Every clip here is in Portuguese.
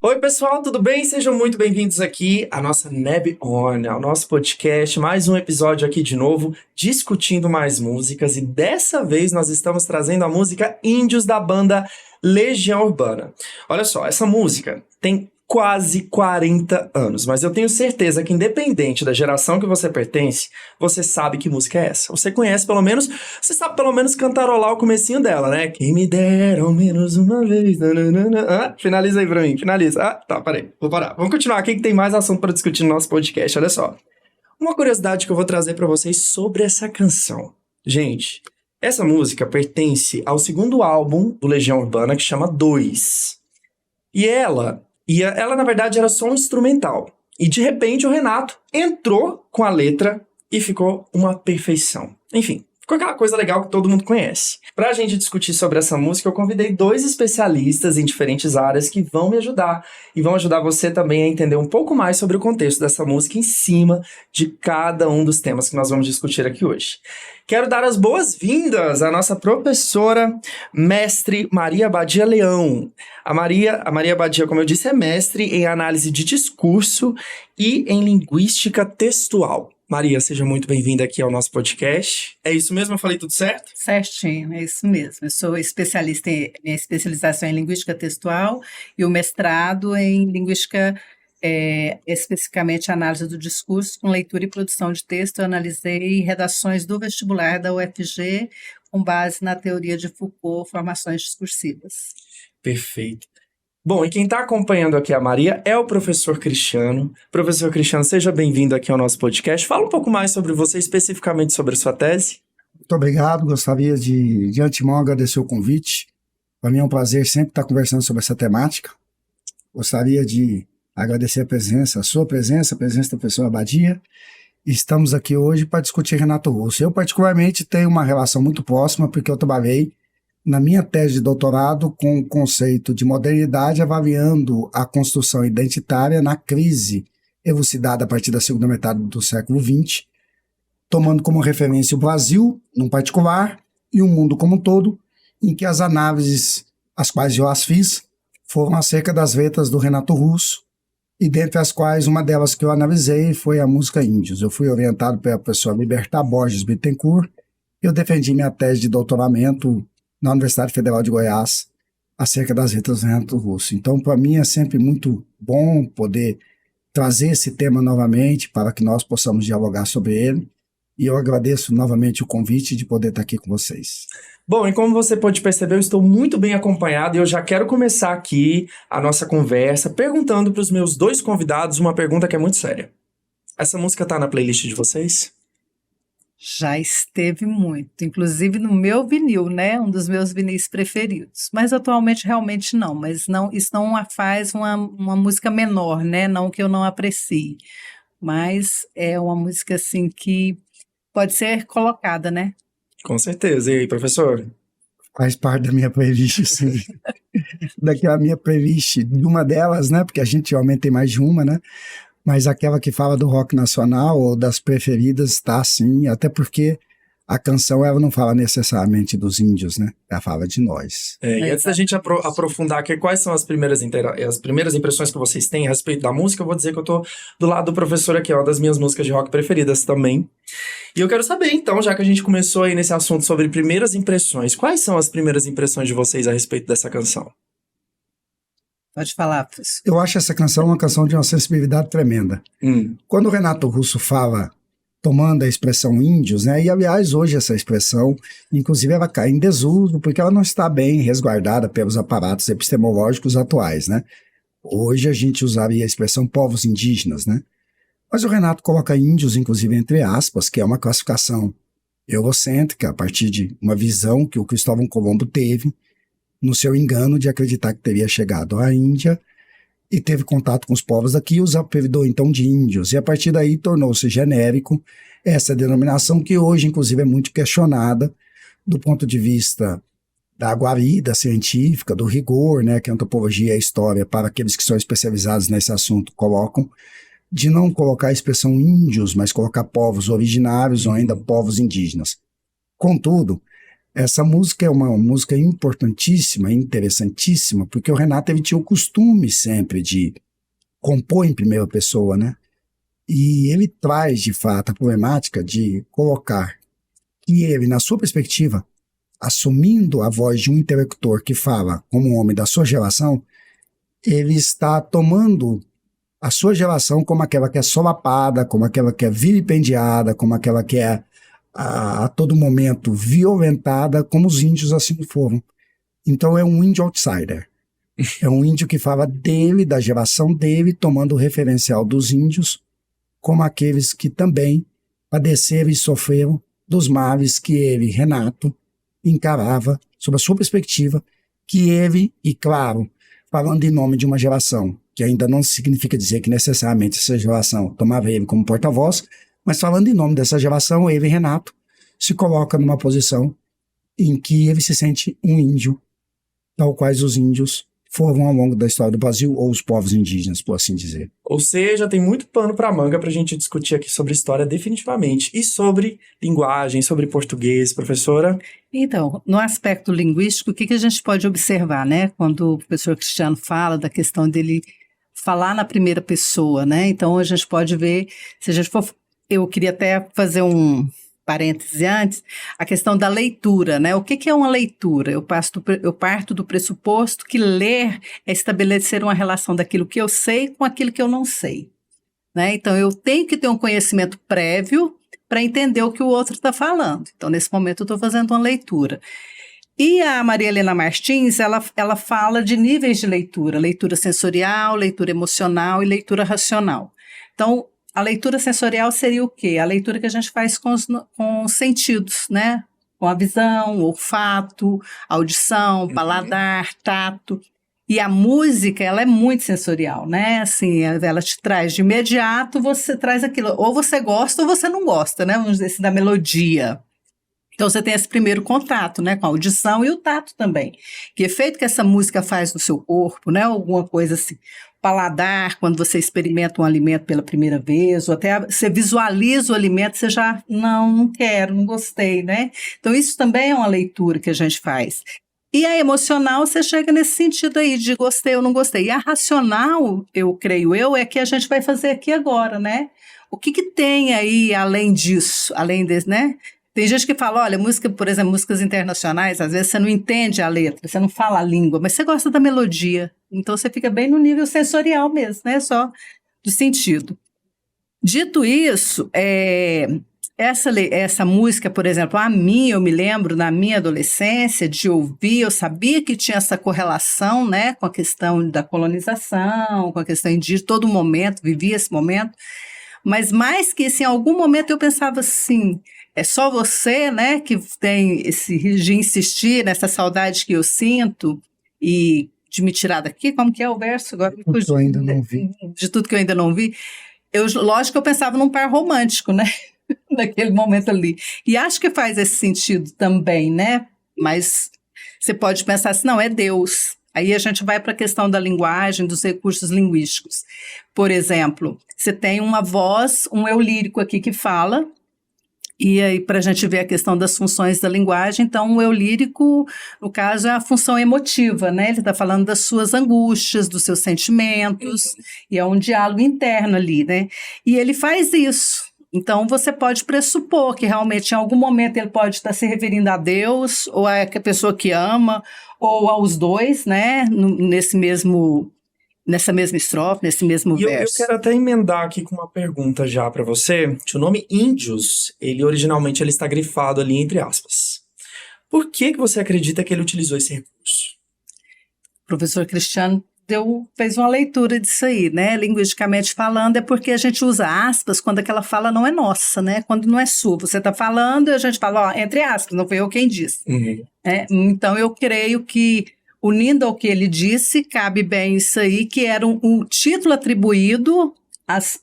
Oi, pessoal, tudo bem? Sejam muito bem-vindos aqui à nossa Neb On, ao nosso podcast. Mais um episódio aqui de novo, discutindo mais músicas. E dessa vez nós estamos trazendo a música Índios da banda Legião Urbana. Olha só, essa música tem quase 40 anos, mas eu tenho certeza que independente da geração que você pertence, você sabe que música é essa. Você conhece pelo menos, você sabe pelo menos cantarolar o comecinho dela, né? Quem me dera ao menos uma vez. Finaliza aí pra mim, finaliza. Tá, parei, vou parar. Vamos continuar aqui que tem mais assunto para discutir no nosso podcast, olha só. Uma curiosidade que eu vou trazer para vocês sobre essa canção. Gente, essa música pertence ao segundo álbum do Legião Urbana, que chama 2. Ela, na verdade, era só um instrumental. E, de repente, o Renato entrou com a letra e ficou uma perfeição. Enfim, ficou aquela coisa legal que todo mundo conhece. Pra gente discutir sobre essa música, eu convidei 2 especialistas em diferentes áreas que vão me ajudar. E vão ajudar você também a entender um pouco mais sobre o contexto dessa música em cima de cada um dos temas que nós vamos discutir aqui hoje. Quero dar as boas-vindas à nossa professora, mestre Maria Badia Leão. A Maria Badia, como eu disse, é mestre em análise de discurso e em linguística textual. Maria, seja muito bem-vinda aqui ao nosso podcast. É isso mesmo? Eu falei tudo certo? Certinho, é isso mesmo. Eu sou especialista minha especialização é em linguística textual e o mestrado em linguística, especificamente análise do discurso com leitura e produção de texto. Eu analisei redações do vestibular da UFG com base na teoria de Foucault, formações discursivas. Perfeito. Bom, e quem está acompanhando aqui a Maria é o professor Cristiano. Professor Cristiano, seja bem-vindo aqui ao nosso podcast. Fala um pouco mais sobre você, especificamente sobre a sua tese. Muito obrigado, gostaria de antemão agradecer o convite. Para mim é um prazer sempre estar conversando sobre essa temática. Gostaria de agradecer a sua presença, a presença da professora Badia. Estamos aqui hoje para discutir Renato Russo. Eu particularmente tenho uma relação muito próxima porque eu trabalhei na minha tese de doutorado com o conceito de modernidade, avaliando a construção identitária na crise elucidada a partir da segunda metade do século XX, tomando como referência o Brasil, num particular, e o mundo como um todo, em que as análises, as quais eu as fiz, foram acerca das letras do Renato Russo, e dentre as quais uma delas que eu analisei foi a música Índios. Eu fui orientado pela professora Libertad Borges Bittencourt, e eu defendi minha tese de doutoramento na Universidade Federal de Goiás, acerca das letras do Renato Russo. Então, para mim é sempre muito bom poder trazer esse tema novamente para que nós possamos dialogar sobre ele. E eu agradeço novamente o convite de poder estar aqui com vocês. Bom, e como você pode perceber, eu estou muito bem acompanhado e eu já quero começar aqui a nossa conversa perguntando para os meus 2 convidados uma pergunta que é muito séria. Essa música está na playlist de vocês? Já esteve muito, inclusive no meu vinil, né? Um dos meus vinis preferidos. Mas atualmente realmente não, mas não, isso não a faz uma música menor, né? Não que eu não aprecie, mas é uma música assim que pode ser colocada, né? Com certeza. E aí, professor? Faz parte da minha playlist, sim. Daquela minha playlist, de uma delas, né? Porque a gente realmente tem mais de uma, né? Mas aquela que fala do rock nacional ou das preferidas está sim, até porque a canção ela não fala necessariamente dos índios, né? Ela fala de nós. E antes da gente aprofundar aqui, quais são as primeiras impressões que vocês têm a respeito da música, eu vou dizer que eu tô do lado do professor aqui, ó, das minhas músicas de rock preferidas também. E eu quero saber, então, já que a gente começou aí nesse assunto sobre primeiras impressões, quais são as primeiras impressões de vocês a respeito dessa canção? Pode falar, professor. Eu acho essa canção uma canção de uma sensibilidade tremenda. Quando o Renato Russo fala, tomando a expressão índios, né? E aliás, hoje essa expressão, inclusive, ela cai em desuso, porque ela não está bem resguardada pelos aparatos epistemológicos atuais, né? Hoje a gente usaria a expressão povos indígenas, né? Mas o Renato coloca índios, inclusive, entre aspas, que é uma classificação eurocêntrica, a partir de uma visão que o Cristóvão Colombo teve, no seu engano de acreditar que teria chegado à Índia e teve contato com os povos daqui e os apelidou então de índios. E a partir daí tornou-se genérico essa denominação que hoje, inclusive, é muito questionada do ponto de vista da guarida científica, do rigor, né, que a antropologia e a história, para aqueles que são especializados nesse assunto, colocam, de não colocar a expressão índios, mas colocar povos originários ou ainda povos indígenas. Contudo, Essa música é uma música importantíssima, interessantíssima, porque o Renato ele tinha o costume sempre de compor em primeira pessoa, né? E ele traz, de fato, a problemática de colocar que ele, na sua perspectiva, assumindo a voz de um interlocutor que fala como um homem da sua geração, ele está tomando a sua geração como aquela que é solapada, como aquela que é vilipendiada, como aquela que é a todo momento violentada, como os índios assim foram. Então é um índio outsider. É um índio que fala dele, da geração dele, tomando o referencial dos índios como aqueles que também padeceram e sofreram dos males que ele, Renato, encarava, sob a sua perspectiva, que ele, e claro, falando em nome de uma geração, que ainda não significa dizer que necessariamente essa geração tomava ele como porta-voz, mas falando em nome dessa geração, ele, Renato, se coloca numa posição em que ele se sente um índio, tal quais os índios foram ao longo da história do Brasil, ou os povos indígenas, por assim dizer. Ou seja, tem muito pano para manga para a gente discutir aqui sobre história definitivamente. E sobre linguagem, sobre português, professora? Então, no aspecto linguístico, o que a gente pode observar, né? Quando o professor Cristiano fala da questão dele falar na primeira pessoa, né? Então, a gente pode ver, se a gente for... Eu queria até fazer um parêntese antes, a questão da leitura, né? O que é uma leitura? Eu parto do pressuposto que ler é estabelecer uma relação daquilo que eu sei com aquilo que eu não sei, né? Então, eu tenho que ter um conhecimento prévio para entender o que o outro está falando. Então, nesse momento, eu estou fazendo uma leitura. E a Maria Helena Martins, ela fala de níveis de leitura: leitura sensorial, leitura emocional e leitura racional. Então, a leitura sensorial seria o quê? A leitura que a gente faz com os sentidos, né? Com a visão, olfato, audição, paladar, tato. E a música, ela é muito sensorial, né? Assim, ela te traz de imediato, você traz aquilo. Ou você gosta ou você não gosta, né? Vamos dizer assim, da melodia. Então, você tem esse primeiro contato, né, com a audição e o tato também. Que efeito que essa música faz no seu corpo, né, alguma coisa assim. Paladar, quando você experimenta um alimento pela primeira vez, ou até você visualiza o alimento, você já, não quero, não gostei, né? Então, isso também é uma leitura que a gente faz. E a emocional, você chega nesse sentido aí, de gostei ou não gostei. E a racional, creio eu, é que a gente vai fazer aqui agora, né? O que tem aí além disso, além desse, né? Tem gente que fala, olha, música, por exemplo, músicas internacionais, às vezes você não entende a letra, você não fala a língua, mas você gosta da melodia. Então você fica bem no nível sensorial mesmo, né? Só do sentido. Dito isso, essa música, por exemplo, eu me lembro na minha adolescência de ouvir, eu sabia que tinha essa correlação, né, com a questão da colonização, com a questão de todo momento, vivia esse momento, mas mais que isso, em algum momento eu pensava assim, é só você, né, que tem de insistir nessa saudade que eu sinto e de me tirar daqui, como que é o verso agora? Tudo que eu ainda não vi. De tudo que eu ainda não vi. Lógico que eu pensava num par romântico, né, naquele momento ali. E acho que faz esse sentido também, né, mas você pode pensar assim, não, é Deus. Aí a gente vai para a questão da linguagem, dos recursos linguísticos. Por exemplo, você tem uma voz, um eu lírico aqui que fala. E aí, para a gente ver a questão das funções da linguagem, então o eu lírico, no caso, é a função emotiva, né? Ele está falando das suas angústias, dos seus sentimentos, e é um diálogo interno ali, né? E ele faz isso. Então, você pode pressupor que realmente em algum momento ele pode estar se referindo a Deus, ou a pessoa que ama, ou aos dois, né? Nessa mesma estrofe, nesse mesmo verso. Eu quero até emendar aqui com uma pergunta já para você. O nome Índios, originalmente ele está grifado ali entre aspas. Por que você acredita que ele utilizou esse recurso? O professor Cristiano fez uma leitura disso aí, né? Linguisticamente falando, é porque a gente usa aspas quando aquela fala não é nossa, né? Quando não é sua. Você está falando e a gente fala, ó, entre aspas, não foi eu quem disse. Uhum. Então, eu creio que unindo ao que ele disse, cabe bem isso aí, que era um título atribuído aos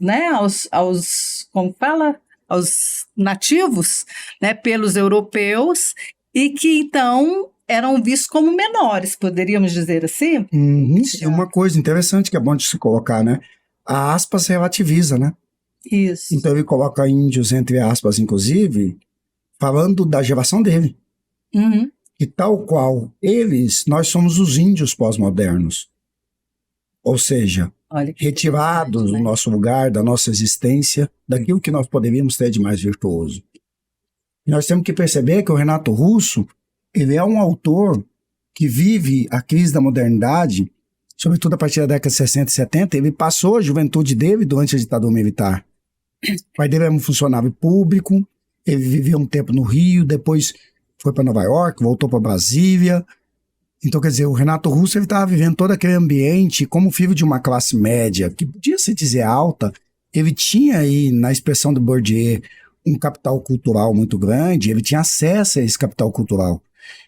nativos, né, pelos europeus, e que então eram vistos como menores, poderíamos dizer assim? É uma coisa interessante que é bom de se colocar, né? A aspas relativiza, né? Isso. Então ele coloca índios entre aspas, inclusive, falando da geração dele. Uhum. E tal qual eles, nós somos os índios pós-modernos. Ou seja, Olha que retirados interessante, do né? nosso lugar, da nossa existência, daquilo que nós poderíamos ter de mais virtuoso. Nós temos que perceber que o Renato Russo, ele é um autor que vive a crise da modernidade, sobretudo a partir da década de 60 e 70, ele passou a juventude dele durante a ditadura militar. O pai dele era um funcionário público, ele viveu um tempo no Rio, depois foi para Nova York, voltou para Brasília. Então, quer dizer, o Renato Russo estava vivendo todo aquele ambiente como filho de uma classe média, que podia se dizer alta. Ele tinha aí, na expressão do Bourdieu, um capital cultural muito grande, ele tinha acesso a esse capital cultural.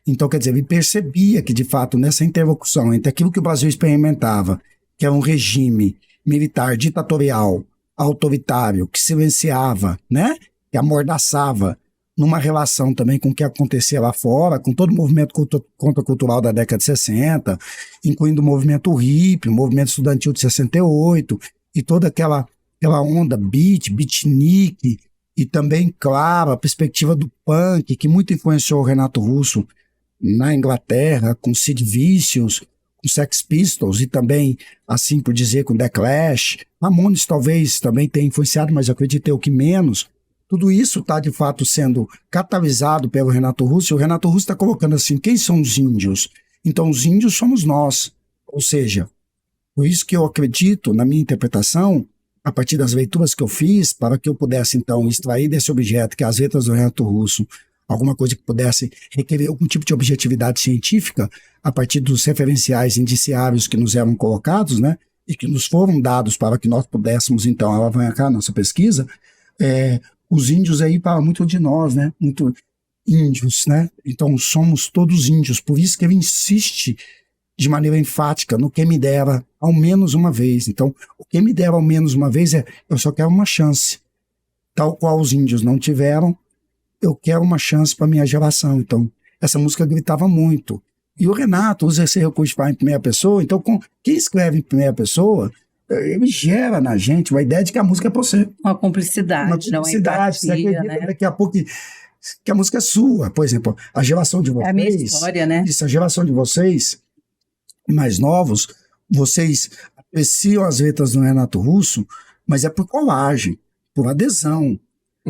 Então, quer dizer, ele percebia que, de fato, nessa interlocução entre aquilo que o Brasil experimentava, que era um regime militar ditatorial, autoritário, que silenciava, né, que amordaçava, numa relação também com o que acontecia lá fora, com todo o movimento contracultural da década de 60, incluindo o movimento hippie, o movimento estudantil de 68, e toda aquela onda beatnik, e também, claro, a perspectiva do punk, que muito influenciou o Renato Russo na Inglaterra, com Sid Vicious, com Sex Pistols, e também, assim por dizer, com The Clash. Ramones talvez também tenha influenciado, mas acredito eu que menos. Tudo isso está, de fato, sendo catalisado pelo Renato Russo, e o Renato Russo está colocando assim, quem são os índios? Então, os índios somos nós. Ou seja, por isso que eu acredito, na minha interpretação, a partir das leituras que eu fiz, para que eu pudesse, então, extrair desse objeto, que é as letras do Renato Russo, alguma coisa que pudesse requerer algum tipo de objetividade científica, a partir dos referenciais indiciários que nos eram colocados, né, e que nos foram dados para que nós pudéssemos, então, alavancar a nossa pesquisa, os índios aí falam muito de nós, né, muito índios, né, então somos todos índios, por isso que ele insiste de maneira enfática no que me dera ao menos uma vez. Então, o que me dera ao menos uma vez eu só quero uma chance. Tal qual os índios não tiveram, eu quero uma chance para minha geração. Então, essa música gritava muito. E o Renato usa esse recurso para em primeira pessoa, então quem escreve em primeira pessoa, ele gera na gente uma ideia de que a música é para você. Uma cumplicidade, Uma cumplicidade, você acredita, né? daqui a pouco que a música é sua. Por exemplo, a geração de vocês... É a minha história, né? Isso, a geração de vocês mais novos, vocês apreciam as letras do Renato Russo, mas é por colagem, por adesão,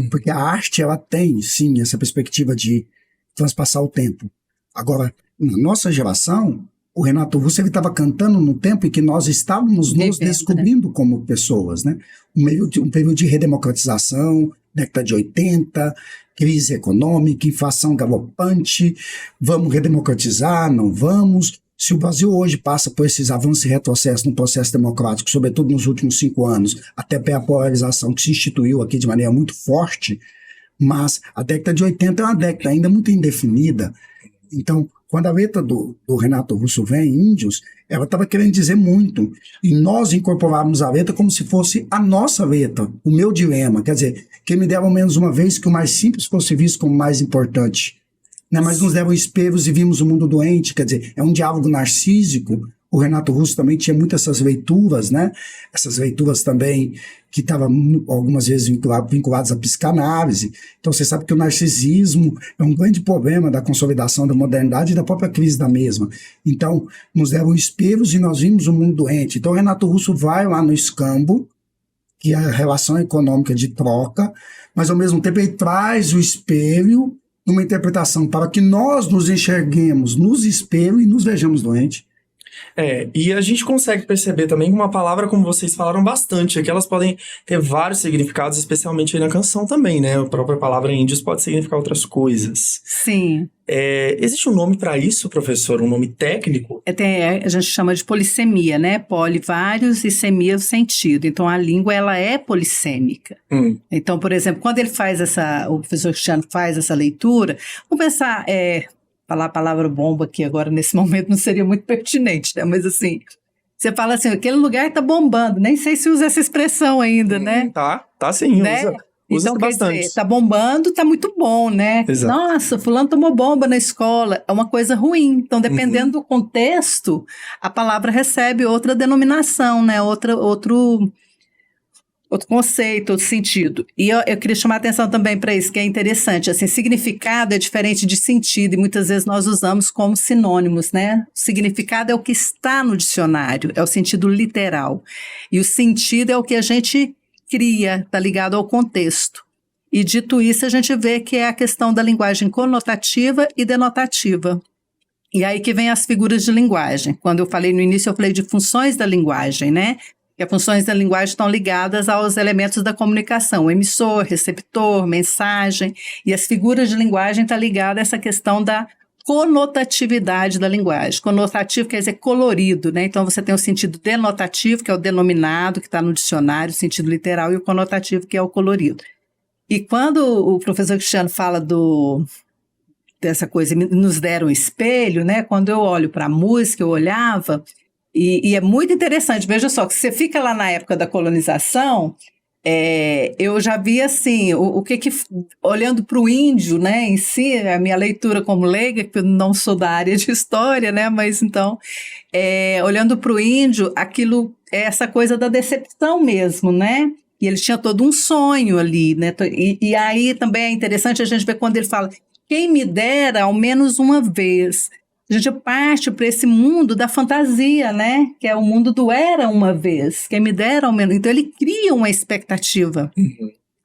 porque a arte, ela tem, sim, essa perspectiva de transpassar o tempo. Agora, na nossa geração, o Renato Russo estava cantando no tempo em que nós estávamos nos descobrindo, né, como pessoas, né? Um período de redemocratização, década de 80, crise econômica, inflação galopante, vamos redemocratizar, não vamos. Se o Brasil hoje passa por esses avanços e retrocessos no processo democrático, sobretudo nos últimos 5 anos, até pela polarização que se instituiu aqui de maneira muito forte, mas a década de 80 é uma década ainda muito indefinida. Então, quando a letra do Renato Russo vem, Índios, ela estava querendo dizer muito. E nós incorporávamos a letra como se fosse a nossa letra, o meu dilema. Quer dizer, que me deram menos uma vez que o mais simples fosse visto como mais importante. Né, mas nos deram espelhos e vimos o mundo doente, quer dizer, é um diálogo narcísico. O Renato Russo também tinha muitas essas leituras, né? Essas leituras também que estavam algumas vezes vinculadas à psicanálise. Então você sabe que o narcisismo é um grande problema da consolidação da modernidade e da própria crise da mesma. Então nos deram espelhos e nós vimos o mundo doente. Então o Renato Russo vai lá no escambo, que é a relação econômica de troca, mas ao mesmo tempo ele traz o espelho numa interpretação para que nós nos enxerguemos nos espelhos e nos vejamos doentes. E a gente consegue perceber também que uma palavra, como vocês falaram bastante, é que elas podem ter vários significados, especialmente aí na canção também, né? A própria palavra índios pode significar outras coisas. Sim. Existe um nome para isso, professor? Um nome técnico? A gente chama de polissemia, né? Poli, vários, e semia, o sentido. Então, a língua, ela é polissêmica. Então, por exemplo, quando ele faz o professor Cristiano faz essa leitura, vamos pensar... falar a palavra bomba aqui agora, nesse momento, não seria muito pertinente, né? Mas assim, você fala assim, aquele lugar tá bombando, nem sei se usa essa expressão ainda, né? Tá sim, né? usa então, bastante. Quer dizer, tá bombando, tá muito bom, né? Exato. Nossa, fulano tomou bomba na escola, é uma coisa ruim. Então, dependendo do contexto, a palavra recebe outra denominação, né? Outro outro conceito, outro sentido. E eu queria chamar a atenção também para isso, que é interessante. Assim, significado é diferente de sentido, e muitas vezes nós usamos como sinônimos, né? O significado é o que está no dicionário, é o sentido literal. E o sentido é o que a gente cria, está ligado ao contexto. E dito isso, a gente vê que é a questão da linguagem conotativa e denotativa. E aí que vem as figuras de linguagem. Quando eu falei no início, eu falei de funções da linguagem, né? E as funções da linguagem estão ligadas aos elementos da comunicação, emissor, receptor, mensagem, e as figuras de linguagem estão ligadas a essa questão da conotatividade da linguagem. Conotativo quer dizer colorido, né? Então você tem o sentido denotativo, que é o denominado, que está no dicionário, o sentido literal, e o conotativo, que é o colorido. E quando o professor Cristiano fala dessa coisa, nos deram um espelho, né? Quando eu olho para a música, eu olhava... E é muito interessante, veja só, que você fica lá na época da colonização, eu já vi assim, olhando para o índio, né, em si, a minha leitura como leiga, que eu não sou da área de história, né, mas então, olhando para o índio, aquilo é essa coisa da decepção mesmo, né, e ele tinha todo um sonho ali, né, e aí também é interessante a gente ver quando ele fala, quem me dera ao menos uma vez. A gente parte para esse mundo da fantasia, né? Que é o mundo do era uma vez. Quem me dera ao menos. Então, ele cria uma expectativa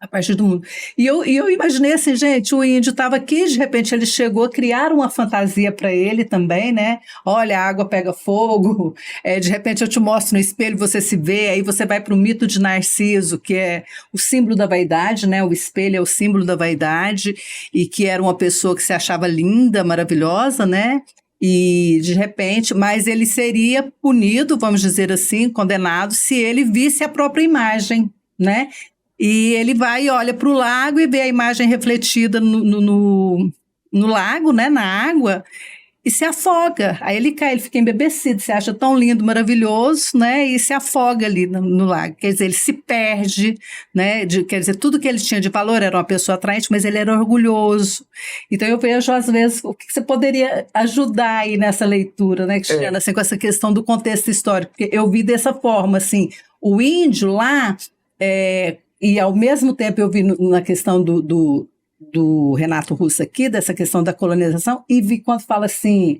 a partir do mundo. E eu imaginei assim, gente, o índio estava aqui, de repente ele chegou a criar uma fantasia para ele também, né? Olha, a água pega fogo, de repente eu te mostro no espelho, você se vê, aí você vai para o mito de Narciso, que é o símbolo da vaidade, né? O espelho é o símbolo da vaidade, e que era uma pessoa que se achava linda, maravilhosa, né? E, de repente, mas ele seria punido, vamos dizer assim, condenado, se ele visse a própria imagem, né? E ele vai e olha para o lago e vê a imagem refletida no lago, né? Na água, e se afoga. Aí ele cai, ele fica embebecido, se acha tão lindo, maravilhoso, né? E se afoga ali no lago. Quer dizer, ele se perde, né? Quer dizer, tudo que ele tinha de valor era uma pessoa atraente, mas ele era orgulhoso. Então eu vejo, às vezes, o que você poderia ajudar aí nessa leitura, né, Cristiana, assim, com essa questão do contexto histórico. Porque eu vi dessa forma, assim, o índio lá, e ao mesmo tempo eu vi na questão do Renato Russo aqui, dessa questão da colonização, e vi quando fala assim,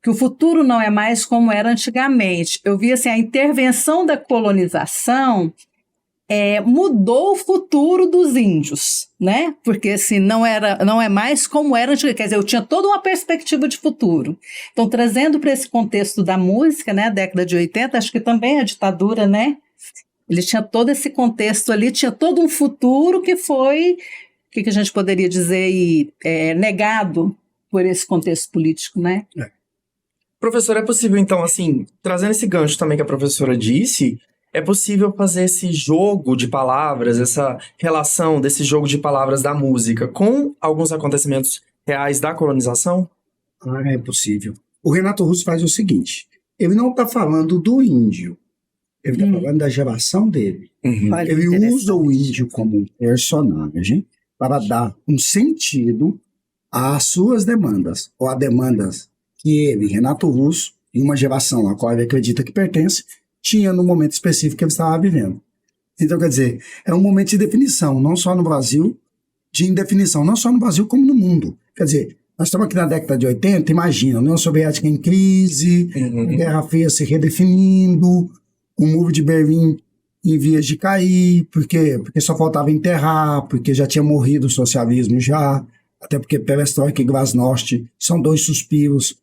que o futuro não é mais como era antigamente. Eu vi assim, a intervenção da colonização mudou o futuro dos índios, né? Porque assim, não é mais como era antigamente, quer dizer, eu tinha toda uma perspectiva de futuro. Então, trazendo para esse contexto da música, né, década de 80, acho que também a ditadura, né? Ele tinha todo esse contexto ali, tinha todo um futuro que foi... O que a gente poderia dizer aí, negado por esse contexto político, né? Professor, é possível, então, assim, trazendo esse gancho também que a professora disse, é possível fazer esse jogo de palavras, essa relação desse jogo de palavras da música com alguns acontecimentos reais da colonização? É possível. O Renato Russo faz o seguinte, ele não está falando do índio, ele está falando da geração dele. Ele usa o índio como um personagem para dar um sentido às suas demandas, ou a demandas que ele, Renato Russo, em uma geração a qual ele acredita que pertence, tinha no momento específico que ele estava vivendo. Então, quer dizer, é um momento de definição, não só no Brasil, de indefinição, não só no Brasil como no mundo. Quer dizer, nós estamos aqui na década de 80, imagina, a União Soviética em crise, a Guerra Fria se redefinindo, o Muro de Berlim em vias de cair, porque só faltava enterrar, porque já tinha morrido o socialismo já, até porque Perestroika e Glasnost são dois suspiros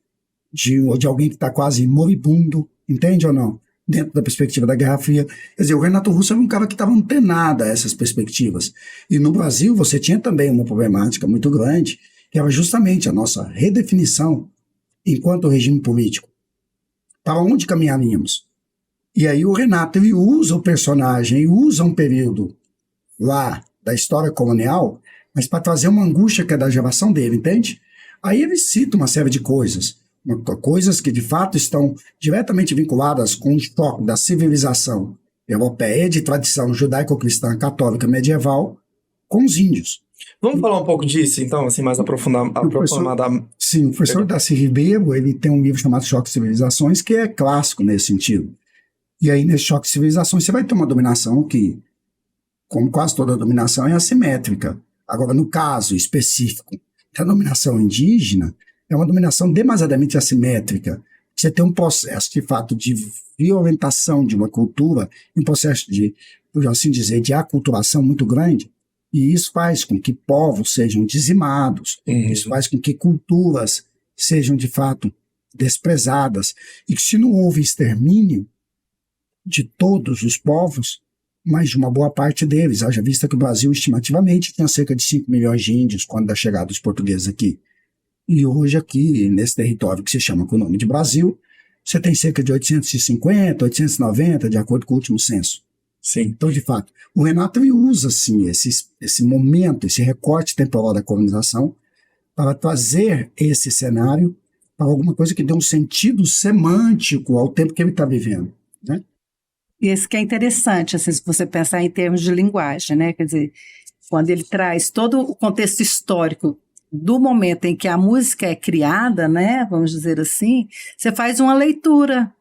de alguém que está quase moribundo, entende ou não? Dentro da perspectiva da Guerra Fria. Quer dizer, o Renato Russo era um cara que estava antenado a essas perspectivas. E no Brasil você tinha também uma problemática muito grande, que era justamente a nossa redefinição enquanto regime político. Para onde caminharíamos? E aí o Renato, ele usa o personagem, usa um período lá da história colonial, mas para trazer uma angústia que é da geração dele, entende? Aí ele cita uma série de coisas que de fato estão diretamente vinculadas com o choque da civilização europeia de tradição judaico-cristã católica medieval com os índios. Vamos falar um pouco disso, então, assim, mais aprofundada. Sim, o professor Darcy Ribeiro, ele tem um livro chamado Choque de Civilizações, que é clássico nesse sentido. E aí, nesse Choque de Civilizações, você vai ter uma dominação que como quase toda dominação, é assimétrica. Agora, no caso específico da dominação indígena, é uma dominação demasiadamente assimétrica. Você tem um processo, de fato, de violentação de uma cultura, um processo de, por assim dizer, de aculturação muito grande, e isso faz com que povos sejam dizimados, isso faz com que culturas sejam, de fato, desprezadas, e que se não houve extermínio de todos os povos, mas de uma boa parte deles, haja vista que o Brasil estimativamente tinha cerca de 5 milhões de índios quando da chegada dos portugueses aqui. E hoje aqui, nesse território que se chama com o nome de Brasil, você tem cerca de 850, 890, de acordo com o último censo. Sim. Então, de fato, o Renato ele usa assim, esse momento, esse recorte temporal da colonização para trazer esse cenário para alguma coisa que dê um sentido semântico ao tempo que ele está vivendo, né? E esse que é interessante, assim, se você pensar em termos de linguagem, né? Quer dizer, quando ele traz todo o contexto histórico do momento em que a música é criada, né? Vamos dizer assim, você faz uma leitura,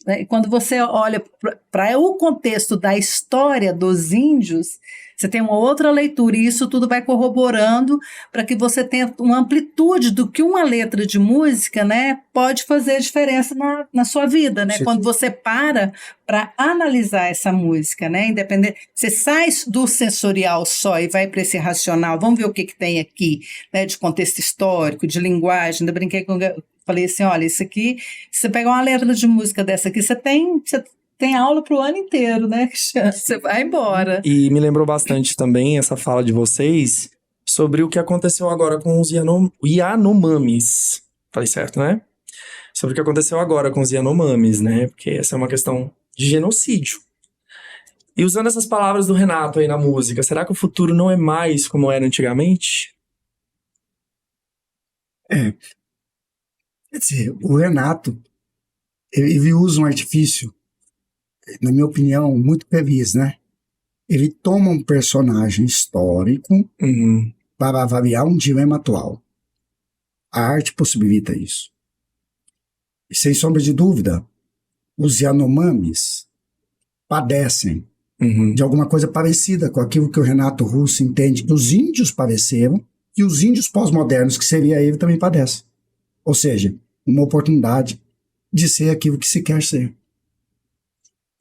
né? E quando você olha para o contexto da história dos índios, você tem uma outra leitura, e isso tudo vai corroborando para que você tenha uma amplitude do que uma letra de música, né, pode fazer diferença na sua vida, né? Sim. Quando você para analisar essa música, né, independente, você sai do sensorial só e vai para esse racional, vamos ver o que tem aqui, né, de contexto histórico, de linguagem. Ainda brinquei com, falei assim, olha, isso aqui, se você pegar uma letra de música dessa aqui, você tem aula para o ano inteiro, né? Você vai embora. E me lembrou bastante também essa fala de vocês sobre o que aconteceu agora com os Yanomamis. Falei certo, né? Sobre o que aconteceu agora com os Yanomamis, né? Porque essa é uma questão de genocídio. E usando essas palavras do Renato aí na música, será que o futuro não é mais como era antigamente? Quer dizer, o Renato, ele usa um artifício, na minha opinião, muito feliz, né? Ele toma um personagem histórico para avaliar um dilema atual. A arte possibilita isso. E, sem sombra de dúvida, os Yanomamis padecem de alguma coisa parecida com aquilo que o Renato Russo entende que os índios padeceram, e os índios pós-modernos, que seria ele, também padecem. Ou seja, uma oportunidade de ser aquilo que se quer ser.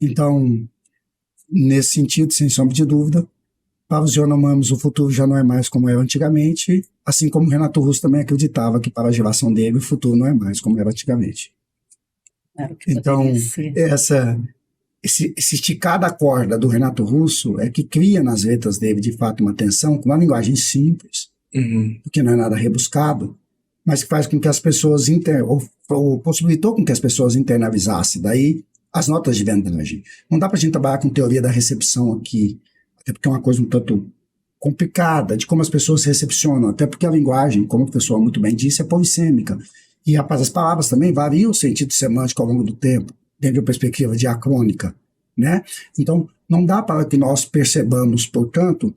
Então, nesse sentido, sem sombra de dúvida, para os Yanomamis o futuro já não é mais como era antigamente, assim como o Renato Russo também acreditava que para a geração dele o futuro não é mais como era antigamente. Então, esse esticar da corda do Renato Russo é que cria nas letras dele, de fato, uma tensão com uma linguagem simples, porque não é nada rebuscado, mas que faz com que as pessoas ou possibilitou com que as pessoas internalizassem daí as notas de vendagem. Não dá para a gente trabalhar com teoria da recepção aqui, até porque é uma coisa um tanto complicada de como as pessoas se recepcionam, até porque a linguagem, como a pessoa muito bem disse, é polissêmica. E as palavras também variam o sentido semântico ao longo do tempo, dentro de uma perspectiva diacrônica, né? Então, não dá para que nós percebamos, portanto,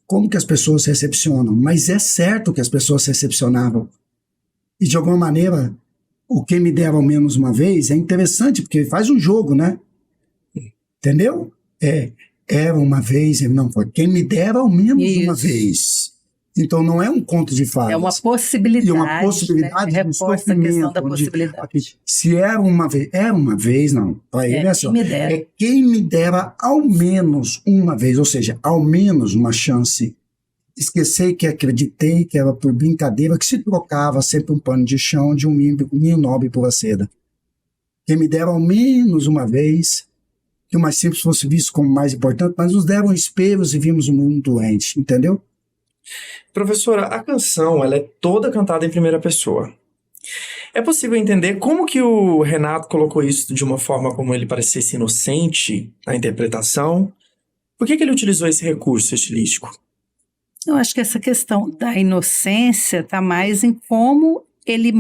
como que as pessoas se recepcionam, mas é certo que as pessoas se recepcionavam. E, de alguma maneira, o que me dera ao menos uma vez é interessante, porque faz um jogo, né? Entendeu? Era uma vez, não foi. Quem me dera ao menos uma vez. Então não é um conto de fadas. É uma possibilidade. E uma possibilidade, né? Reforça a questão da possibilidade. Se era uma vez, não. Para ele é assim, é quem me dera ao menos uma vez, ou seja, ao menos uma chance. Esqueci que acreditei que era por brincadeira que se trocava sempre um pano de chão de um ninho nobre por seda. Quem me dera ao menos uma vez que o mais simples fosse visto como mais importante, mas nos deram espelhos e vimos o mundo doente, entendeu? Professora, a canção ela é toda cantada em primeira pessoa. É possível entender como que o Renato colocou isso de uma forma como ele parecesse inocente na interpretação? Por que ele utilizou esse recurso estilístico? Eu acho que essa questão da inocência está mais em como ele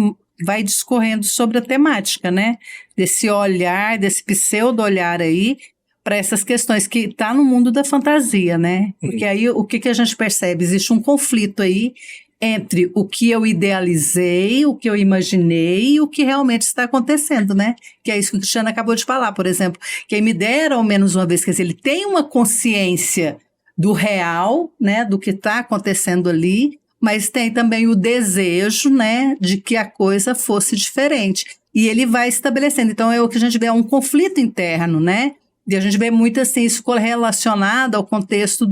vai discorrendo sobre a temática, né? Desse olhar, desse pseudo-olhar aí, para essas questões que está no mundo da fantasia, né? Porque aí o que a gente percebe? Existe um conflito aí entre o que eu idealizei, o que eu imaginei e o que realmente está acontecendo, né? Que é isso que o Cristiano acabou de falar, por exemplo. Quem me dera ao menos uma vez, quer dizer, ele tem uma consciência do real, né, do que está acontecendo ali, mas tem também o desejo, né, de que a coisa fosse diferente. E ele vai estabelecendo. Então, é o que a gente vê, é um conflito interno, né? E a gente vê muito assim, isso relacionado ao contexto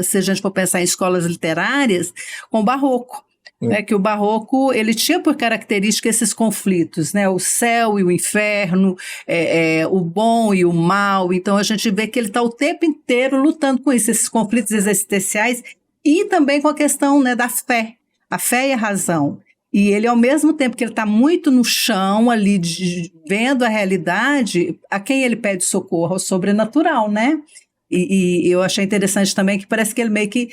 se a gente for pensar em escolas literárias, com o Barroco. Que o Barroco, ele tinha por característica esses conflitos, né? O céu e o inferno, o bom e o mal. Então, a gente vê que ele está o tempo inteiro lutando com isso, esses conflitos existenciais, e também com a questão, né, da fé, a fé e a razão. E ele, ao mesmo tempo que ele está muito no chão, ali, vendo a realidade, a quem ele pede socorro? Ao sobrenatural, né? E eu achei interessante também que parece que ele meio que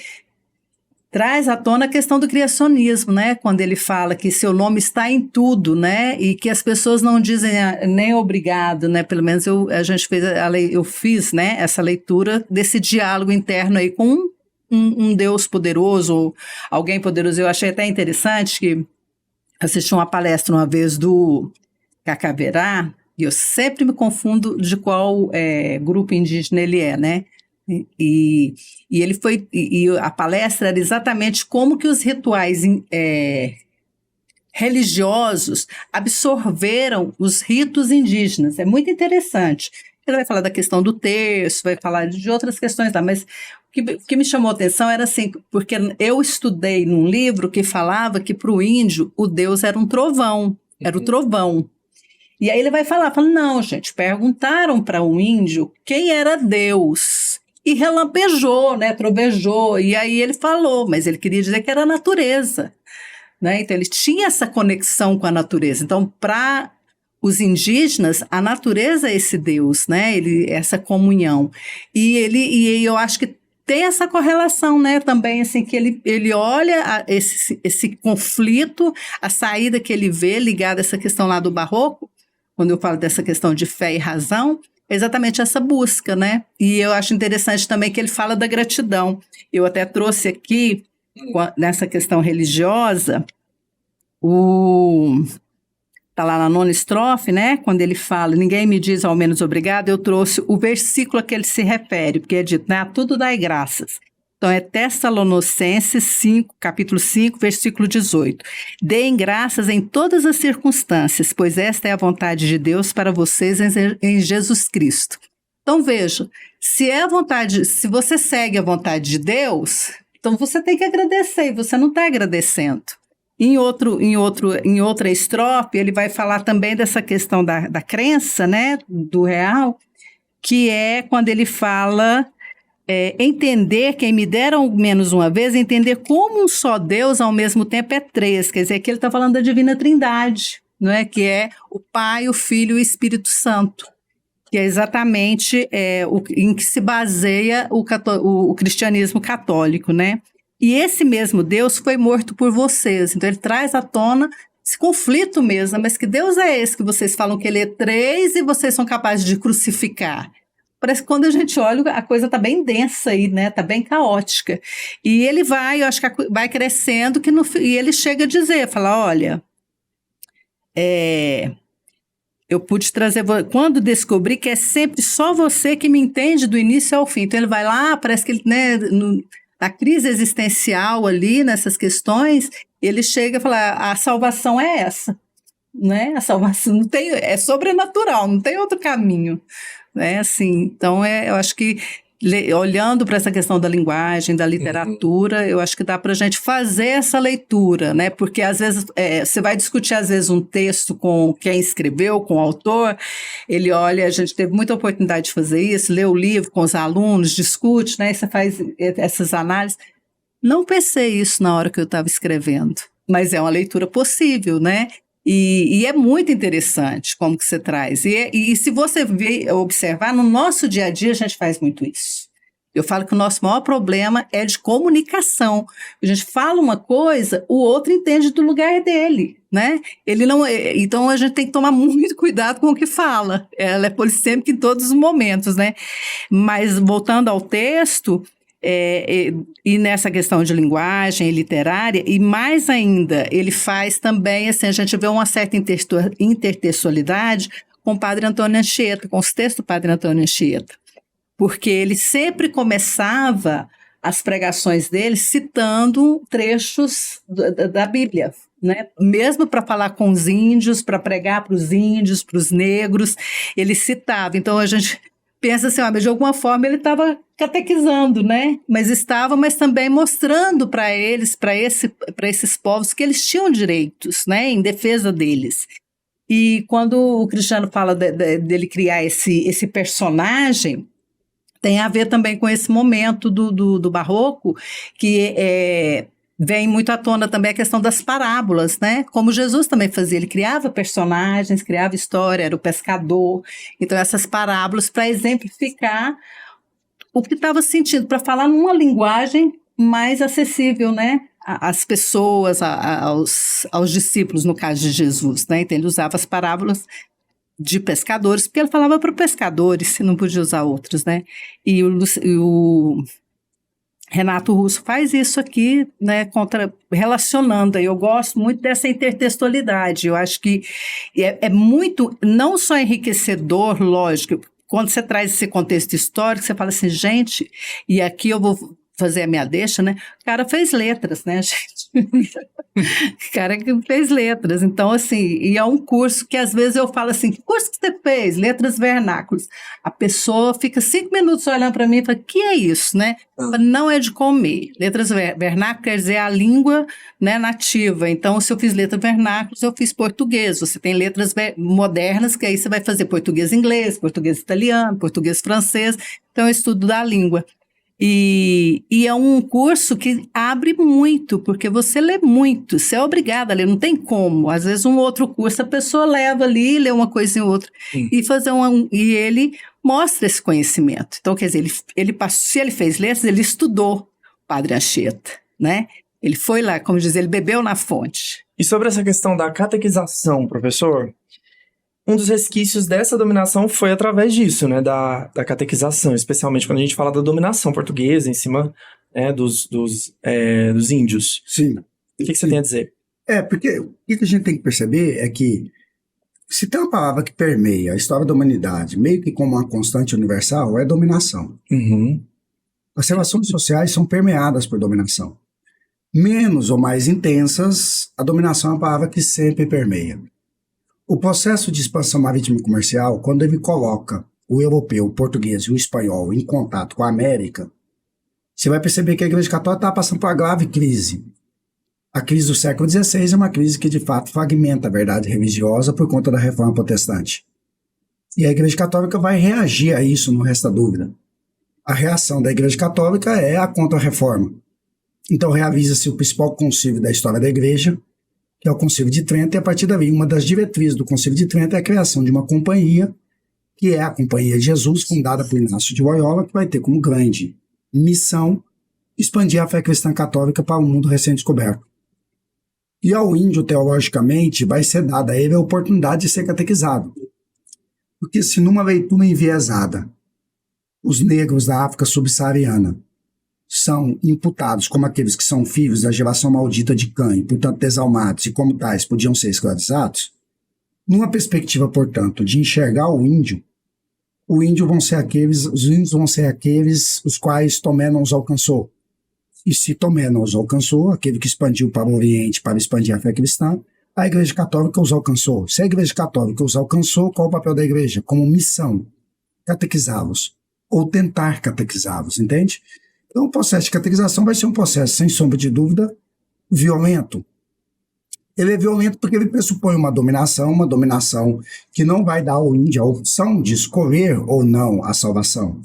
traz à tona a questão do criacionismo, né? Quando ele fala que seu nome está em tudo, né? E que as pessoas não dizem nem obrigado, né? Pelo menos eu fiz, né, essa leitura desse diálogo interno aí com um Deus poderoso, ou alguém poderoso. Eu achei até interessante que assisti uma palestra uma vez do Cacaverá, e eu sempre me confundo de qual grupo indígena ele é, né? E ele foi, e a palestra era exatamente como que os rituais religiosos absorveram os ritos indígenas. É muito interessante. Ele vai falar da questão do terço, vai falar de outras questões lá, mas o que me chamou a atenção era assim, porque eu estudei num livro que falava que para o índio o Deus era um trovão, era o trovão. E aí ele vai falar, não, gente, perguntaram para um índio quem era Deus. E relampejou, né, trovejou, e aí ele falou, mas ele queria dizer que era a natureza, né? Então ele tinha essa conexão com a natureza. Então, para os indígenas, a natureza é esse Deus, né? Essa comunhão. E eu acho que tem essa correlação, né, também, assim, que ele olha esse conflito, a saída que ele vê ligada a essa questão lá do Barroco, quando eu falo dessa questão de fé e razão, exatamente essa busca, né? E eu acho interessante também que ele fala da gratidão. Eu até trouxe aqui, nessa questão religiosa, tá lá na 9ª estrofe, né? Quando ele fala, ninguém me diz ao menos obrigado, eu trouxe o versículo a que ele se refere, porque é dito, né? A tudo dai graças. Então, é Tessalonicenses 5, capítulo 5, versículo 18. Deem graças em todas as circunstâncias, pois esta é a vontade de Deus para vocês em Jesus Cristo. Então, veja, se você segue a vontade de Deus, então você tem que agradecer, e você não está agradecendo. Em outra estrofe, ele vai falar também dessa questão da crença, né, do real, que é quando ele fala... entender, quem me dera ao menos uma vez, entender como um só Deus ao mesmo tempo é três. Quer dizer, aqui ele está falando da Divina Trindade, não é? Que é o Pai, o Filho e o Espírito Santo, que é exatamente em que se baseia o cristianismo católico, né? E esse mesmo Deus foi morto por vocês. Então ele traz à tona esse conflito mesmo, mas que Deus é esse que vocês falam que ele é três e vocês são capazes de crucificar? Parece que quando a gente olha, a coisa está bem densa aí, né? Está bem caótica. E ele eu acho que vai crescendo, e ele chega a dizer, fala, olha, eu pude trazer, quando descobri que é sempre só você que me entende do início ao fim. Então ele vai lá, parece que ele, né, na crise existencial ali, nessas questões, ele chega a falar, a salvação é essa, né? A salvação não tem, é sobrenatural, não tem outro caminho. Assim, então eu acho que olhando para essa questão da linguagem, da literatura, eu acho que dá para a gente fazer essa leitura, né? Porque às vezes você vai discutir às vezes um texto com quem escreveu, com o autor, ele olha, a gente teve muita oportunidade de fazer isso, lê o livro com os alunos, discute, né? Você faz essas análises. Não pensei isso na hora que eu estava escrevendo, mas é uma leitura possível, né? E é muito interessante como que você traz. E se você observar, no nosso dia a dia a gente faz muito isso. Eu falo que o nosso maior problema é de comunicação. A gente fala uma coisa, o outro entende do lugar dele, né? Então a gente tem que tomar muito cuidado com o que fala. Ela é polissêmica em todos os momentos, né? Mas voltando ao texto... e nessa questão de linguagem literária, e mais ainda, ele faz também, assim, a gente vê uma certa intertextualidade com o Padre Antônio Anchieta, com os textos do Padre Antônio Anchieta. porque ele sempre começava as pregações dele citando trechos da Bíblia, né? Mesmo para falar com os índios, para pregar para os índios, para os negros, ele citava. Então a gente pensa assim, mas de alguma forma ele estava catequizando, né? Mas também mostrando para eles, para esses povos, que eles tinham direitos, né? Em defesa deles. E quando o Cristiano fala dele criar esse personagem, tem a ver também com esse momento do Barroco, que vem muito à tona também a questão das parábolas, né? Como Jesus também fazia, ele criava personagens, criava história, era o pescador. Então, essas parábolas para exemplificar o que estava sentindo, para falar numa linguagem mais acessível, né? Às pessoas, aos discípulos, no caso de Jesus, né? Então, ele usava as parábolas de pescadores, porque ele falava para pescadores, se não podia usar outros, né? E o Renato Russo faz isso aqui, né, relacionando. Eu gosto muito dessa intertextualidade. Eu acho que é muito, não só enriquecedor, lógico, quando você traz esse contexto histórico, você fala assim, gente, e aqui eu vou fazer a minha deixa, né? O cara fez letras, né, gente? O cara que fez letras. Então, assim, e é um curso que às vezes eu falo assim, que curso que você fez? Letras vernáculos. A pessoa fica 5 minutos olhando para mim e fala, que é isso, né? Não é de comer. Letras vernáculos quer dizer a língua, né, nativa. Então, se eu fiz letras vernáculos, eu fiz português. Você tem letras modernas, que aí você vai fazer português-inglês, português-italiano, português-francês. Então, é estudo da língua. E é um curso que abre muito, porque você lê muito, você é obrigada a ler, não tem como. Às vezes um outro curso a pessoa leva ali, lê uma coisa em outra, e ele mostra esse conhecimento. Então, quer dizer, se ele fez letras, ele estudou Padre Anchieta, né? Ele foi lá, como diz, ele bebeu na fonte. E sobre essa questão da catequização, professor, um dos resquícios dessa dominação foi através disso, né, da catequização, especialmente quando a gente fala da dominação portuguesa em cima, né, dos índios. Sim. O que você tem a dizer? Porque o que a gente tem que perceber é que se tem uma palavra que permeia a história da humanidade, meio que como uma constante universal, é dominação. Uhum. As relações sociais são permeadas por dominação. Menos ou mais intensas, a dominação é uma palavra que sempre permeia. O processo de expansão marítima e comercial, quando ele coloca o europeu, o português e o espanhol em contato com a América, você vai perceber que a Igreja Católica está passando por uma grave crise. A crise do século XVI é uma crise que, de fato, fragmenta a verdade religiosa por conta da reforma protestante. E a Igreja Católica vai reagir a isso, não resta dúvida. A reação da Igreja Católica é a contra-reforma. Então, realiza-se o principal concílio da história da Igreja, que é o Concílio de Trento, e a partir daí, uma das diretrizes do Concílio de Trento é a criação de uma companhia, que é a Companhia de Jesus, fundada por Inácio de Loyola, que vai ter como grande missão expandir a fé cristã católica para o mundo recém-descoberto. E ao índio, teologicamente, vai ser dada a ele a oportunidade de ser catequizado. Porque se numa leitura enviesada, os negros da África subsaariana são imputados como aqueles que são filhos da geração maldita de Cã, e, portanto, desalmados, e como tais podiam ser escravizados, numa perspectiva, portanto, de enxergar os índios vão ser aqueles os quais Tomé não os alcançou. E se Tomé não os alcançou, aquele que expandiu para o Oriente para expandir a fé cristã, a Igreja Católica os alcançou. Se a Igreja Católica os alcançou, qual o papel da Igreja? Como missão, catequizá-los, ou tentar catequizá-los, entende? Então, o processo de catequização vai ser um processo, sem sombra de dúvida, violento. Ele é violento porque ele pressupõe uma dominação que não vai dar ao índio a opção de escolher ou não a salvação.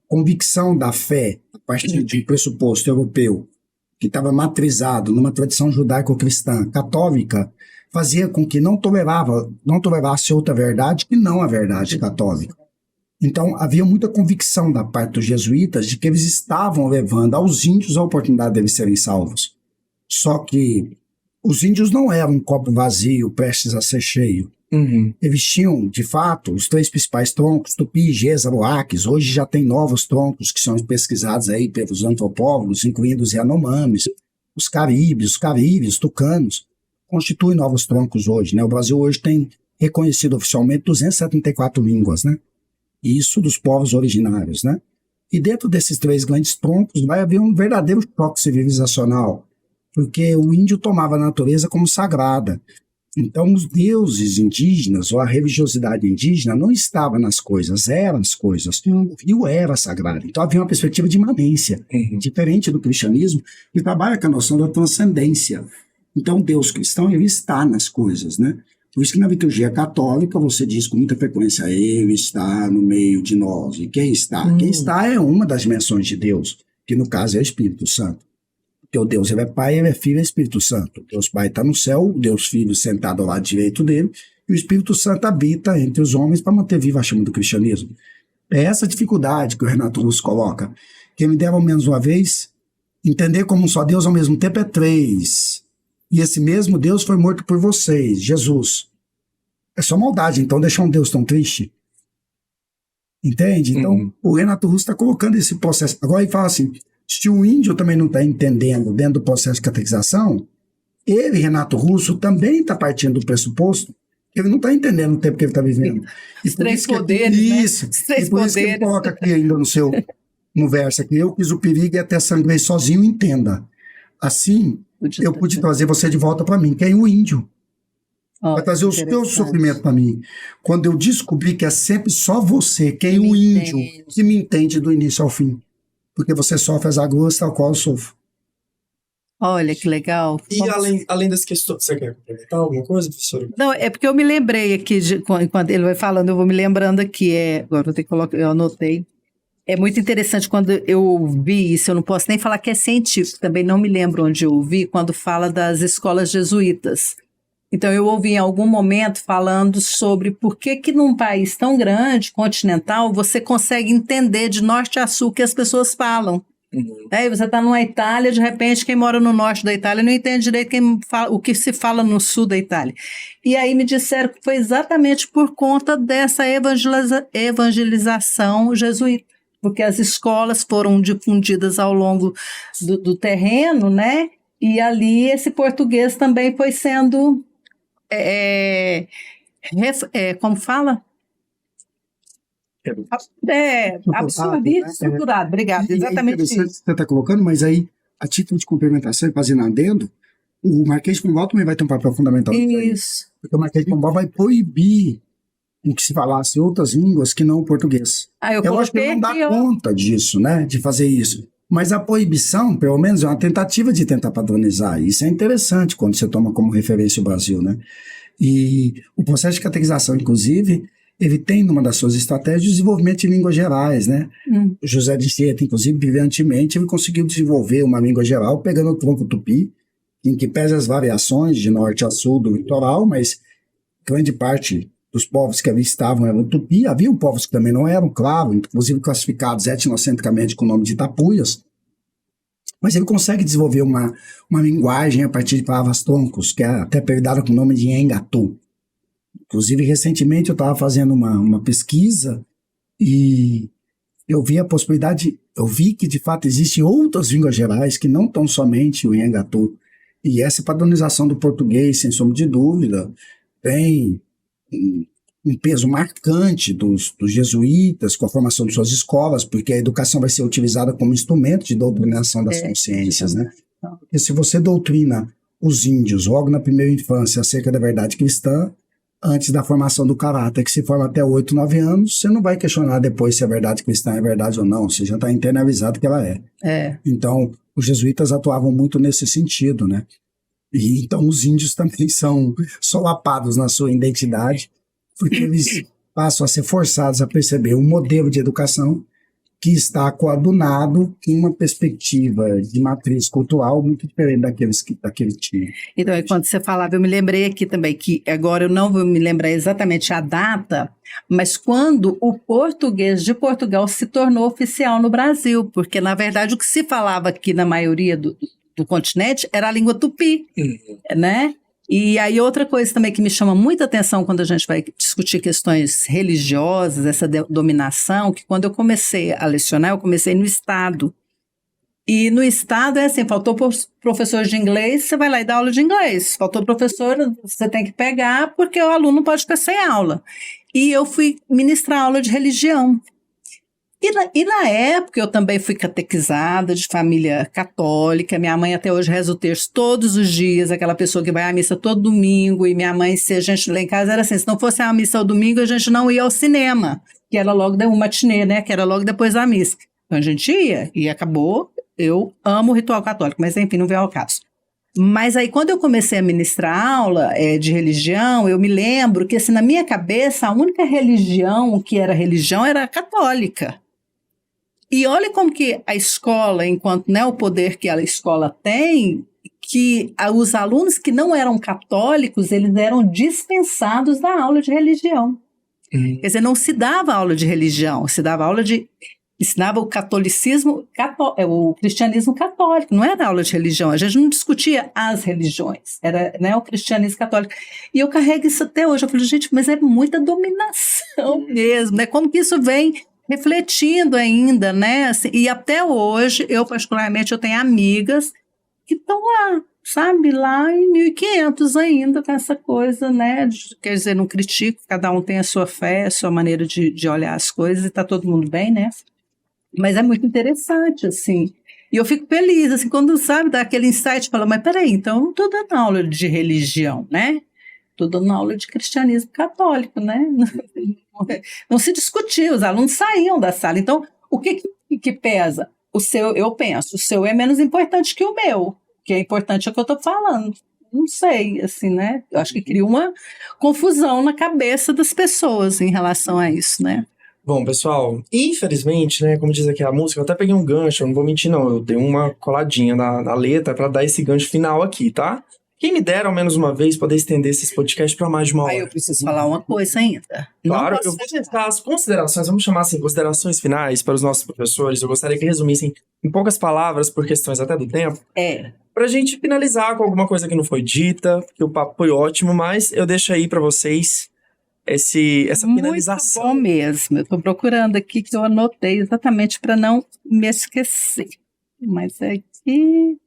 Convicção da fé, a partir de um pressuposto europeu, que estava matrizado numa tradição judaico-cristã católica, fazia com que não tolerasse outra verdade que não a verdade católica. Então, havia muita convicção da parte dos jesuítas de que eles estavam levando aos índios a oportunidade de eles serem salvos. Só que os índios não eram um copo vazio, prestes a ser cheio. Uhum. Eles tinham, de fato, os 3 principais troncos, Tupi, Gesa, Loaques. Hoje já tem novos troncos que são pesquisados aí pelos antropólogos, incluindo os Yanomamis, os Caribes, os Tucanos. Constituem novos troncos hoje, né? O Brasil hoje tem reconhecido oficialmente 274 línguas, né? Isso dos povos originários, né? E dentro desses 3 grandes troncos vai haver um verdadeiro choque civilizacional, porque o índio tomava a natureza como sagrada. Então, os deuses indígenas, ou a religiosidade indígena, não estava nas coisas, eram as coisas. O rio era sagrado. Então, havia uma perspectiva de imanência, diferente do cristianismo, que trabalha com a noção da transcendência. Então, o Deus cristão, ele está nas coisas, né? Por isso que na liturgia católica, você diz com muita frequência, ele está no meio de nós. E quem está? Quem está é uma das dimensões de Deus, que no caso é o Espírito Santo. Porque o Deus, ele é Pai, ele é Filho e é Espírito Santo. O Deus Pai está no céu, o Deus Filho sentado ao lado direito dele, e o Espírito Santo habita entre os homens para manter viva a chama do cristianismo. É essa dificuldade que o Renato Russo coloca, que me deve ao menos uma vez entender como um só Deus ao mesmo tempo é 3. E esse mesmo Deus foi morto por vocês, Jesus. É só maldade, então, deixar um Deus tão triste. Entende? Então, o Renato Russo está colocando esse processo. Agora ele fala assim, se o índio também não está entendendo dentro do processo de catequização, ele, Renato Russo, também está partindo do pressuposto que ele não está entendendo o tempo que ele está vivendo. Os 3 poderes, isso, né? Os 3 e por isso que ele coloca aqui ainda no verso aqui, eu quis o perigo e até sangrei sozinho, entenda. Assim, eu pude trazer você de volta para mim, que é o índio. Vai trazer os teus sofrimentos para mim. Quando eu descobri que é sempre só você, quem o índio, que me entende do início ao fim. Porque você sofre as agruras tal qual eu sofro. Olha que legal. E além das questões, você quer complementar alguma coisa, professora? Não, é porque eu me lembrei aqui, enquanto ele vai falando, eu vou me lembrando aqui, agora vou ter que colocar, eu anotei. É muito interessante quando eu ouvi isso, eu não posso nem falar que é científico, também não me lembro onde eu ouvi, quando fala das escolas jesuítas. Então, eu ouvi em algum momento falando sobre por que num país tão grande, continental, você consegue entender de norte a sul o que as pessoas falam. Aí você está numa Itália, de repente, quem mora no norte da Itália não entende direito o que se fala no sul da Itália. E aí me disseram que foi exatamente por conta dessa evangelização jesuíta, porque as escolas foram difundidas ao longo do terreno, né? E ali esse português também foi sendo... como fala? Absorvido, estruturado. Obrigada, exatamente isso. Você está colocando, mas aí, a título de complementação e fazendo adendo, o Marquês de Pombal também vai ter um papel fundamental. Isso. Porque o Marquês de Pombal vai proibir o que se falasse outras línguas que não o português. Eu acho que ele não dá conta disso, né, de fazer isso. Mas a proibição, pelo menos, é uma tentativa de tentar padronizar. Isso é interessante quando você toma como referência o Brasil, né? E o processo de catequização, inclusive, ele tem numa das suas estratégias o desenvolvimento de línguas gerais, né? O José de Anchieta, inclusive, brilhantemente, ele conseguiu desenvolver uma língua geral pegando o tronco tupi, em que pese as variações de norte a sul do litoral, mas grande parte dos povos que ali estavam eram tupi. Havia povos que também não eram, claro, inclusive classificados etnocentricamente com o nome de tapuias. Mas ele consegue desenvolver uma linguagem a partir de palavras troncos, que é até apelidada com o nome de Engatu. Inclusive, recentemente eu estava fazendo uma pesquisa e eu vi a possibilidade, eu vi que de fato existem outras línguas gerais que não estão somente o Engatu. E essa padronização do português, sem sombra de dúvida, tem um peso marcante dos jesuítas com a formação de suas escolas, porque a educação vai ser utilizada como instrumento de doutrinação das consciências, né? Porque se você doutrina os índios logo na primeira infância acerca da verdade cristã, antes da formação do caráter, que se forma até 8, 9 anos, você não vai questionar depois se a verdade cristã é verdade ou não, você já está internalizado que ela é. Então, os jesuítas atuavam muito nesse sentido, né? E então os índios também são solapados na sua identidade, porque eles passam a ser forçados a perceber um modelo de educação que está coadunado em uma perspectiva de matriz cultural muito diferente daquele time. Então, quando você falava, eu me lembrei aqui também, que agora eu não vou me lembrar exatamente a data, mas quando o português de Portugal se tornou oficial no Brasil, porque, na verdade, o que se falava aqui na maioria do continente era a língua tupi, né? E aí outra coisa também que me chama muita atenção quando a gente vai discutir questões religiosas, essa dominação, que quando eu comecei a lecionar, eu comecei no Estado. E no Estado é assim, faltou professor de inglês, você vai lá e dá aula de inglês. Faltou professor, você tem que pegar, porque o aluno não pode ficar sem aula. E eu fui ministrar aula de religião. E na época eu também fui catequizada de família católica. Minha mãe até hoje reza o terço todos os dias, aquela pessoa que vai à missa todo domingo. E minha mãe, se a gente lá em casa era assim, se não fosse a missa ao domingo, a gente não ia ao cinema, que era logo o matinê, né? Que era logo depois da missa. Então a gente ia e acabou. Eu amo o ritual católico, mas enfim, não veio ao caso. Mas aí, quando eu comecei a ministrar aula de religião, eu me lembro que, assim, na minha cabeça, a única religião que era religião era a católica. E olha como que a escola, enquanto, né, o poder que a escola tem, que os alunos que não eram católicos, eles eram dispensados da aula de religião. Quer dizer, não se dava aula de religião, se dava aula de... Ensinava o catolicismo, o cristianismo católico, não era aula de religião, a gente não discutia as religiões, era, né, o cristianismo católico. E eu carrego isso até hoje, eu falo, gente, mas é muita dominação mesmo, né? Como que isso vem refletindo ainda, né? Assim, e até hoje, eu particularmente, eu tenho amigas que estão lá, sabe, lá em 1500 ainda, com essa coisa, né? Quer dizer, não critico, cada um tem a sua fé, a sua maneira de olhar as coisas, e está todo mundo bem, né? Mas é muito interessante, assim. E eu fico feliz, assim, quando, sabe, dá aquele insight, fala, mas peraí, então eu não estou dando aula de religião, né? Estou dando aula de cristianismo católico, né? Não se discutia, os alunos saíam da sala. Então, o que pesa? O seu, eu penso, o seu é menos importante que o meu. O que é importante é o que eu estou falando. Não sei, assim, né? Eu acho que cria uma confusão na cabeça das pessoas em relação a isso, né? Bom, pessoal, infelizmente, né, como diz aqui a música, eu até peguei um gancho, eu não vou mentir não, eu dei uma coladinha na letra para dar esse gancho final aqui, tá? Quem me dera, ao menos uma vez, poder estender esses podcasts para mais de uma hora. Aí eu preciso falar uma coisa ainda. Claro, eu vou deixar as considerações, vamos chamar assim, considerações finais para os nossos professores. Eu gostaria que resumissem em poucas palavras, por questões até do tempo, pra gente finalizar com alguma coisa que não foi dita, porque o papo foi ótimo, mas eu deixo aí para vocês essa finalização. Muito bom mesmo. Eu estou procurando aqui que eu anotei exatamente para não me esquecer. Mas aqui...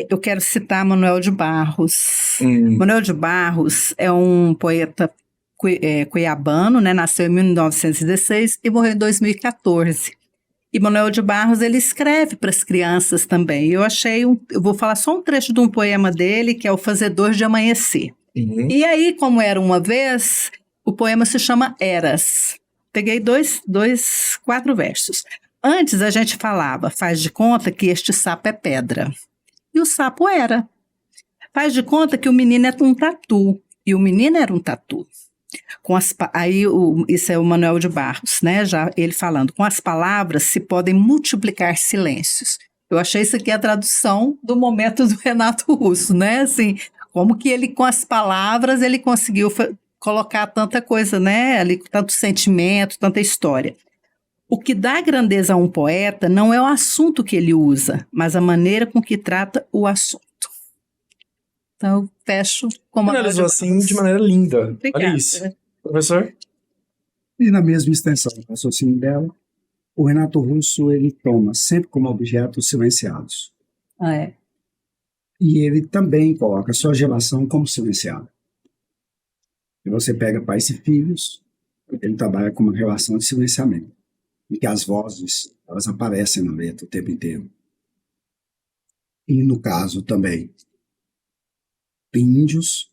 eu quero citar Manuel de Barros. Manuel de Barros é um poeta cuiabano, né? Nasceu em 1916 e morreu em 2014. E Manuel de Barros, ele escreve para as crianças também. Eu vou falar só um trecho de um poema dele, que é O Fazedor de Amanhecer. E aí, como era uma vez, o poema se chama Eras. Peguei 4 versos. Antes a gente falava, faz de conta que este sapo é pedra. E o sapo era. Faz de conta que o menino é um tatu. E o menino era um tatu. Isso é o Manuel de Barros, né? Já ele falando, com as palavras se podem multiplicar silêncios. Eu achei isso aqui a tradução do momento do Renato Russo, né? Assim, como que ele, com as palavras, ele conseguiu colocar tanta coisa, né? Ali, tanto sentimento, tanta história. O que dá grandeza a um poeta não é o assunto que ele usa, mas a maneira com que trata o assunto. Então, eu fecho com uma... Finalizou assim de maneira linda. Obrigada. Olha isso. Professor? E na mesma extensão do raciocínio dela, o Renato Russo, ele toma sempre como objeto os silenciados. E ele também coloca a sua geração como silenciada. E você pega pais e filhos, ele trabalha com uma relação de silenciamento, em que as vozes, elas aparecem na letra o tempo inteiro. E no caso também, índios,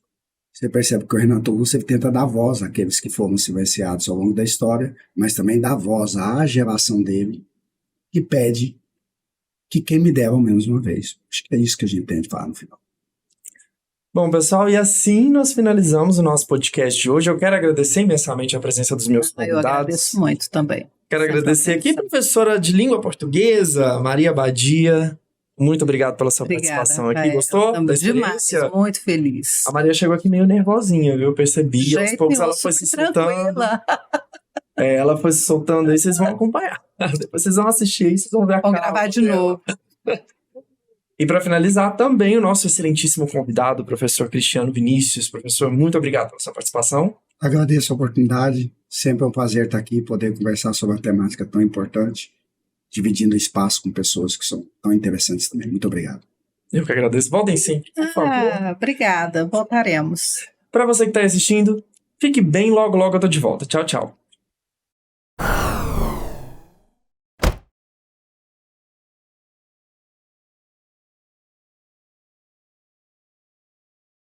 você percebe que o Renato Russo ele tenta dar voz àqueles que foram silenciados ao longo da história, mas também dá voz à geração dele, que pede que quem me dera ao menos uma vez. Acho que é isso que a gente tem de falar no final. Bom, pessoal, e assim nós finalizamos o nosso podcast de hoje. Eu quero agradecer imensamente a presença dos meus convidados. Eu agradeço muito também. Quero agradecer aqui a professora de língua portuguesa, Maria Badia. Muito obrigado pela sua participação aqui. Gostou da experiência? Demais, muito feliz. A Maria chegou aqui meio nervosinha, viu? Eu percebi. Aos poucos ela foi se soltando. Ela foi se soltando aí, vocês vão acompanhar. Depois vocês vão assistir aí, vocês vão ver a cara. Vamos gravar de novo. E para finalizar, também o nosso excelentíssimo convidado, o professor Cristiano Vinícius. Professor, muito obrigado pela sua participação. Agradeço a oportunidade. Sempre é um prazer estar aqui e poder conversar sobre uma temática tão importante, dividindo espaço com pessoas que são tão interessantes também. Muito obrigado. Eu que agradeço. Voltem sempre, por favor. Obrigada. Voltaremos. Para você que está assistindo, fique bem, logo eu tô de volta. Tchau, tchau.